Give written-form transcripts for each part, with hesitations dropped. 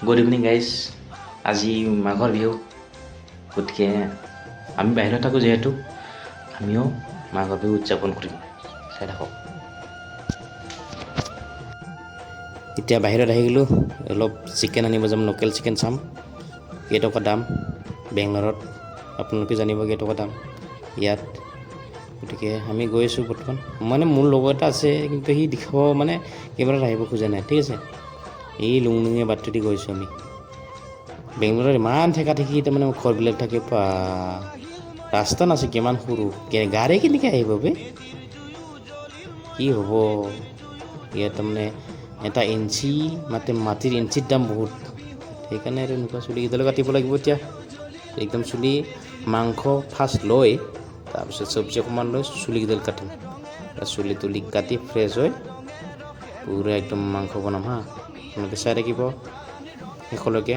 Good evening guys. আজি মাঘৰ বিহু, গতিকে আমি বাহিৰত থাকোঁ যিহেতু আমিও মাঘৰ বিহু উদযাপন কৰিম। চাই থাকক। এতিয়া বাহিৰত আহি গ'লোঁ, অলপ চিকেন আনিব যাম, লোকেল চিকেন চাম কেইটকা দাম বেংগলোৰত, আপোনালোকে জানিব কেইটকা দাম ইয়াত। গতিকে আমি গৈ আছোঁ বৰ্তমান। মানে মোৰ লগৰ এটা আছে, কিন্তু সি দেখাব মানে কেমেৰাত আহিব খোজা নাই, ঠিক আছে। এই লুংলুঙীয়া বাটটোদি গৈছোঁ আমি। বেংগলোৰত ইমান ঠেকা ঠেকি তাৰমানে ঘৰবিলাক থাকে, ৰাস্তা নাছে, কিমান সৰু গাড়ী কেনেকৈ আহিব বে, কি হ'ব ইয়াত। তাৰমানে এটা ইঞ্চি মাটিৰ ইঞ্চিৰ দাম বহুত, সেইকাৰণে আৰু এনেকুৱা চুলিকেইডালো কাটিব লাগিব এতিয়া। একদম চুলি মাংস ফাৰ্ষ্ট লৈ, তাৰপিছত চব্জি অকণমান লৈ চুলিকেইডাল কাটিম। চুলি তুলি কাটি ফ্ৰেছ হৈ পূৰা একদম মাংস বনাম হা। আপোনালোকে চাই থাকিব শেষলৈকে।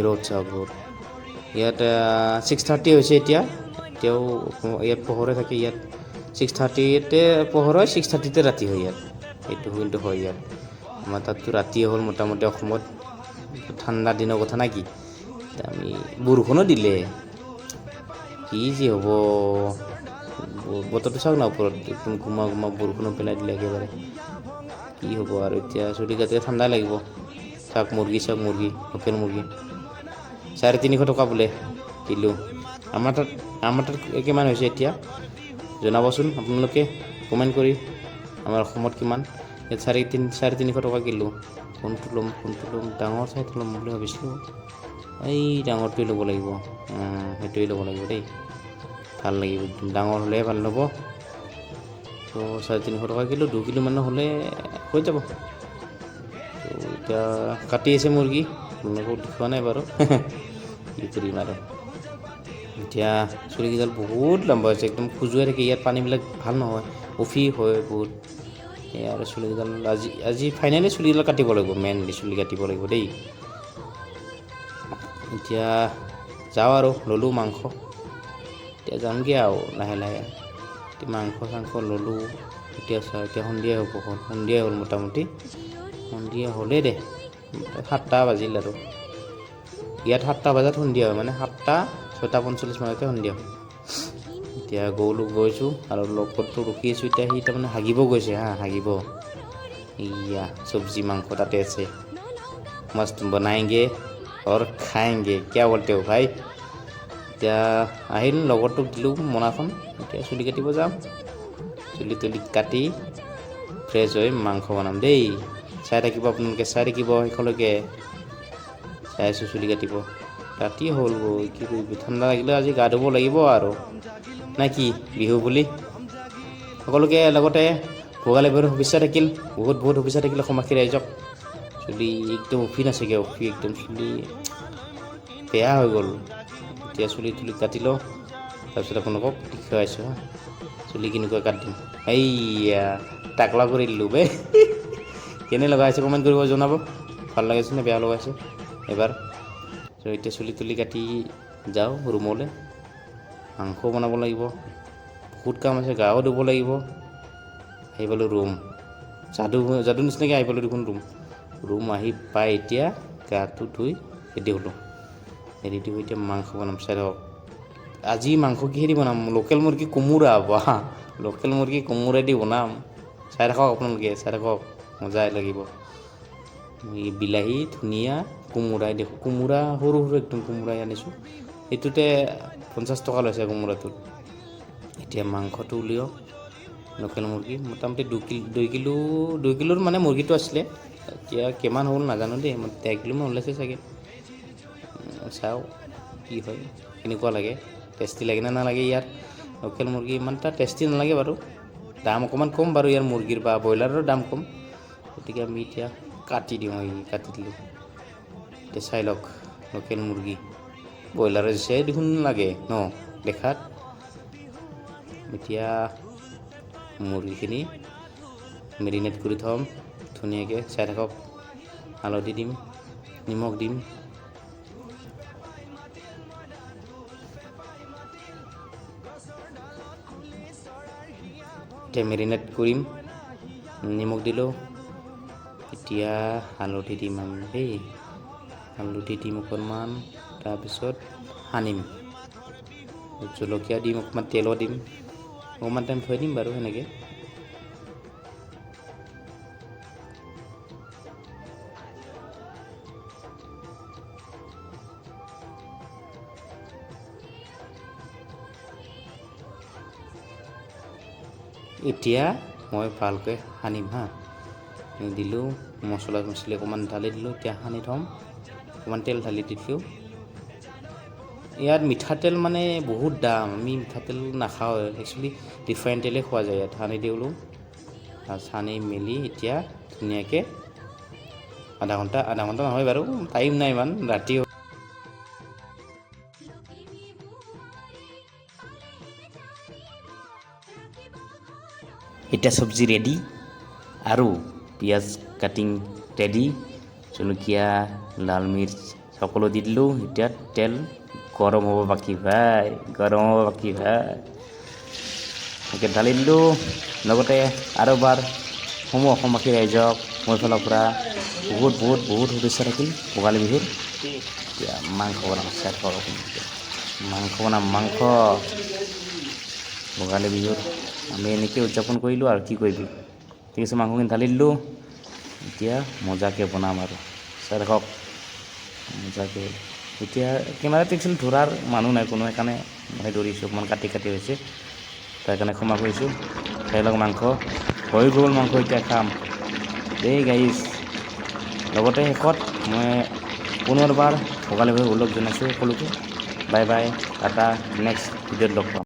ৰ'দ চাওক, ৰ'দ ইয়াত 6:30 হৈছে এতিয়া। এতিয়াও ইয়াত পোহৰে থাকে। ইয়াত 6:30তে পোহৰ হয়, 6:30তে ৰাতি হয় ইয়াত। এইটো কিন্তু হয় ইয়াত। আমাৰ তাততো ৰাতিয়ে হ'ল মোটামুটি। অসমত ঠাণ্ডা দিনৰ কথা না কি, আমি বৰষুণো দিলে কি যি হ'ব। বতৰটো চাওক না, ওপৰত একদম ঘুমা ঘুমা বৰষুণো পেলাই দিলে একেবাৰে। কি হ'ব আৰু এতিয়া, চুলি কাটিলে ঠাণ্ডাই লাগিব। চাওক মুৰ্গী, চাওক মুৰ্গী, লোকেল মুৰ্গী 350 টকা বোলে কিলো। আমাৰ তাত কিমান হৈছে এতিয়া জনাবচোন আপোনালোকে কমেণ্ট কৰি। আমাৰ অসমত কিমান? ইয়াত 350 টকা কিলো। কোনটো ল'ম, ডাঙৰ চাইটো ল'ম বুলি ভাবিছিলোঁ। এই ডাঙৰটোৱে ল'ব লাগিব, সেইটোৱে ল'ব লাগিব দেই, ভাল লাগিব একদম। ডাঙৰ হ'লেহে ভাল হ'ব। তো 350 টকা কিলো, 2 কিলো মানৰ হ'লে হৈ যাব। তো এতিয়া কাটি আছে মুৰ্গী, আপোনালোকক দেখুওৱা নাই বাৰু। কি কৰিম আৰু এতিয়া। চুলিকেইডাল বহুত লম্বা হৈছে, একদম খজুৱাই থাকে। ইয়াত পানীবিলাক ভাল নহয়, উফি হয় বহুত। সেয়া আৰু চুলিকেইডাল আজি ফাইনেলি চুলিকেইডাল কাটিব লাগিব, মেইনলি চুলি কাটিব লাগিব দেই। এতিয়া যাওঁ আৰু ল'লোঁ মাংস। এতিয়া যামগৈ আৰু লাহে লাহে। মাংস চাংস ল'লোঁ। এতিয়া সন্ধিয়া হ'ব, সন্ধিয়া হ'ল মোটামুটি। সন্ধিয়া হ'লেই দে, 7টা বাজিল আৰু। ইয়াত 7টা বজাত সন্ধিয়া হয়, মানে 6:45 মানতে সন্ধিয়া হয়। এতিয়া গৈছোঁ আৰু লগৰটো ৰখি আছোঁ। এতিয়া সি তাৰমানে হাগিব গৈছে হা, হাগিব। ইয়া চব্জি মাংস তাতে আছে, মস্ত বনায়েংগে और খায়েংগে, क्या बोलते हो भाई। এতিয়া আহিল, লগৰটোক দিলোঁ মোনাখন। এতিয়া চুলি কাটিব যাম। চুলি তুলি কাটি ফ্ৰেছ হৈ মাংস বনাম দেই। চাই থাকিব আপোনালোকে, চাই থাকিব শেষলৈকে। চাই আছোঁ চুলি কাটিব। ৰাতি হ'ল গৈ, কি কৰিবি, ঠাণ্ডা লাগিলে আজি গা ধুব লাগিব আৰু নে কি, বিহু বুলি। সকলোকে লগতে ভোগালী বিহুৰ শুভেচ্ছা থাকিল, বহুত বহুত শুভেচ্ছা থাকিল অসমবাসী ৰাইজক। চুলি একদম উফি নাছেগৈ, উফি একদম চুলি বেয়া হৈ গ'ল। এতিয়া চুলি তুলি কাটি লওঁ, তাৰপিছত আপোনালোকক দেখুৱাইছোঁ হা চুলি কেনেকুৱা কাটিম। এইয়া টাকলা কৰি দিলোঁ বে। কেনে লগাইছে কমেণ্ট কৰিব জনাব, ভাল লগাইছে নে বেয়া লগাইছে এবাৰ। এতিয়া চুলি তুলি কাটি যাওঁ ৰুমলৈ। মাংস বনাব লাগিব, বহুত কাম আছে, গাও ধুব লাগিব। আহি পালোঁ ৰুম, যাদু নিচিনাকৈ আহি পালোঁ দেখোন ৰুম আহি পাই এতিয়া গাটো ধুই ৰেডি হ'লোঁ। ৰেডি হৈ এতিয়া মাংস বনাম, চাই থাকক। আজি মাংস কিহেদি বনাম, লোকেল মুৰ্গী কোমোৰা। বাহ, লোকেল মুৰ্গী কোমোৰাদি বনাম। চাই থাকক আপোনালোকে, চাই থাকক, মজাই লাগিব। বিলাহী, ধনিয়া, কোমোৰাই দেখোঁ, কোমোৰা সৰু সৰু একদম কোমোৰাই আনিছোঁ। সেইটোতে 50 টকা লৈছে কোমোৰাটোত। এতিয়া মাংসটো উলিয়াওঁ, লোকেল মুৰ্গী মোটামুটি 2 কিলোৰ মানে মুৰ্গীটো আছিলে। এতিয়া কিমান হ'ল নাজানো দেই, 1 কিলোমান ওলাইছে চাগে। চাওঁ কি হয়, কেনেকুৱা লাগে, টেষ্টি লাগে নে নালাগে। ইয়াৰ লোকেল মুৰ্গী ইমান এটা টেষ্টি নালাগে বাৰু, দাম অকণমান কম বাৰু ইয়াৰ মুৰ্গীৰ বা ব্ৰইলাৰৰ দাম কম। গতিকে আমি এতিয়া কাটি দিওঁ, কাটি দিলোঁ। এতিয়া চাই লওক, লোকেল মুৰ্গী ব্ৰইলাৰৰ নিচিনাই দেখোন লাগে ন দেখাত। এতিয়া মুৰ্গীখিনি মেৰিনেট কৰি থ'ম ধুনীয়াকৈ, চাই থাকক। হালধি দিম, নিমখ দিম। এতিয়া মেৰিনেট কৰিম, নিমখ দিলোঁ। এতিয়া হালধি দিম আমি দেই, হালধি দিম অকণমান, তাৰপিছত সানিম, জলকীয়া দিম, অকণমান তেলো দিম, অকণমান টাইম থৈ দিম বাৰু সেনেকৈ। এতিয়া মই ভালকৈ সানিম হা, দিলোঁ মছলা মছলি অকণমান ঢালি দিলোঁ, এতিয়া সানি থ'ম, অকণমান তেল ঢালি দিছোঁ। ইয়াত মিঠাতেল মানে বহুত দাম, আমি মিঠাতেল নাখাওঁ একচুৱেলি, ৰিফাইন তেলেই খোৱা যায় ইয়াত। সানি দিলোঁ, সানি মেলি এতিয়া ধুনীয়াকৈ আধা ঘণ্টা নহয় বাৰু, টাইম নাই ইমান, ৰাতি। এতিয়া চব্জি ৰেডি, আৰু পিঁয়াজ কাটিং ৰেডি, জলকীয়া লাল মিৰ্চ সকলো দি দিলোঁ। এতিয়া তেল গৰম হ'ব বাকী ভাই, গৰম হ'ব বাকী ভাই, এনেকৈ ঢালি দিলোঁ। লগতে আৰু এবাৰ অসমবাসী ৰাইজক মোৰ ফালৰ পৰা বহুত বহুত বহুত শুভেচ্ছা থাকিল ভোগালী বিহুৰ। এতিয়া মাংস বনাম, মাংস বনাম, মাংস ভোগালী বিহুৰ আমি এনেকৈ উদযাপন কৰিলোঁ আৰু কি কৰিবি। ঠিক আছে, মাংসখিনি ঢালি দিলোঁ, এতিয়া মজাকৈ বনাম আৰু চাই থাকক মজাকৈ। এতিয়া কেমেৰাত একচুৱেলি ধৰাৰ মানুহ নাই কোনো, সেইকাৰণে মই ধৰিছোঁ, অকণমান কাটি হৈছে, তাৰ কাৰণে ক্ষমা কৰিছোঁ। খাই লওক মাংস, হৈ গ'ল মাংস, এতিয়া খাম দেই গাইজ। লগতে শেষত মই পুনৰবাৰ ভোগালী বিহুৰ ওলগ জনাইছোঁ সকলোকে। বাই বাই, টাটা, নেক্সট ভিডিঅ'ত লগ পাম।